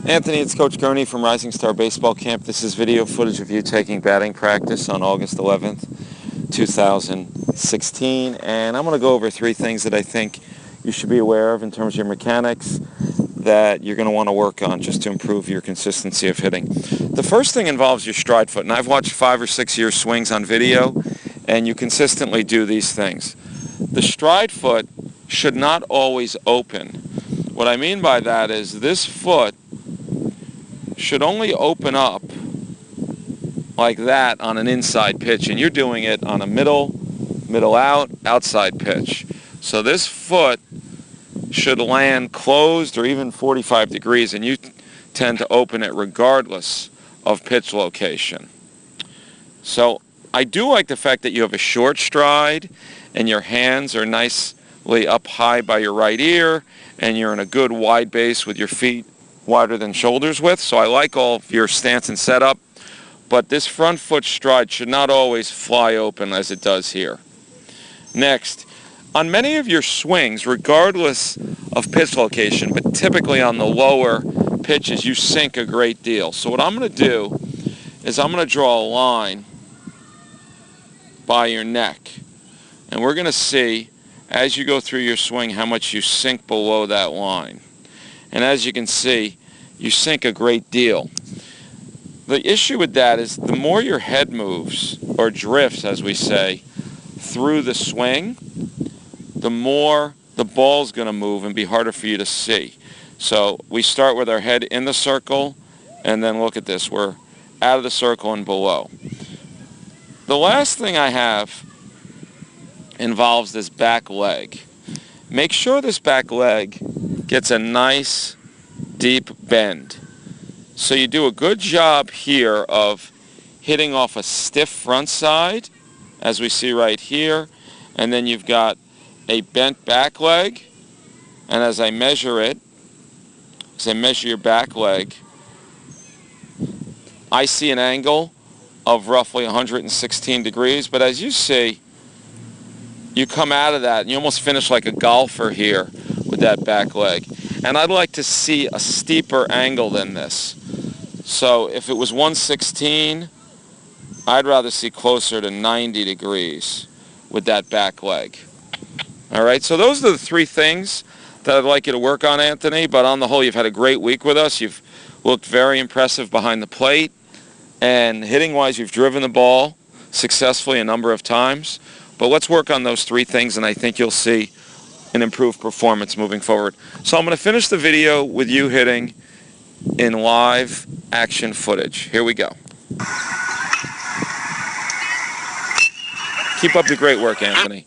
Anthony, it's Coach Gurney from Rising Star Baseball Camp. This is video footage of you taking batting practice on August 11th, 2016. And I'm going to go over three things that I think you should be aware of in terms of your mechanics that you're going to want to work on just to improve your consistency of hitting. The first thing involves your stride foot. And I've watched 5 or 6 year swings on video, and you consistently do these things. The stride foot should not always open. What I mean by that is this foot should only open up like that on an inside pitch, and you're doing it on a middle out, outside pitch. So this foot should land closed or even 45 degrees, and you tend to open it regardless of pitch location. So I do like the fact that you have a short stride and your hands are nicely up high by your right ear, and you're in a good wide base with your feet wider than shoulders width. So I like all of your stance and setup, but this front foot stride should not always fly open as it does here. Next, on many of your swings, regardless of pitch location, but typically on the lower pitches, you sink a great deal. So what I'm going to do is I'm going to draw a line by your neck, and we're going to see as you go through your swing how much you sink below that line. And as you can see, you sink a great deal. The issue with that is the more your head moves, or drifts as we say, through the swing, the more the ball's going to move and be harder for you to see. So we start with our head in the circle, and then look at this, we're out of the circle and below. The last thing I have involves this back leg. Make sure this back leg gets a nice deep bend. So you do a good job here of hitting off a stiff front side, as we see right here, and then you've got a bent back leg, and as I measure it, as I measure your back leg, I see an angle of roughly 116 degrees, but as you see, you come out of that and you almost finish like a golfer here with that back leg. And I'd like to see a steeper angle than this. So if it was 116, I'd rather see closer to 90 degrees with that back leg. All right, so those are the three things that I'd like you to work on, Anthony. But on the whole, you've had a great week with us. You've looked very impressive behind the plate. And hitting-wise, you've driven the ball successfully a number of times. But let's work on those three things, and I think you'll see an improved performance moving forward. So I'm going to finish the video with you hitting in live action footage. Here we go. Keep up the great work, Anthony.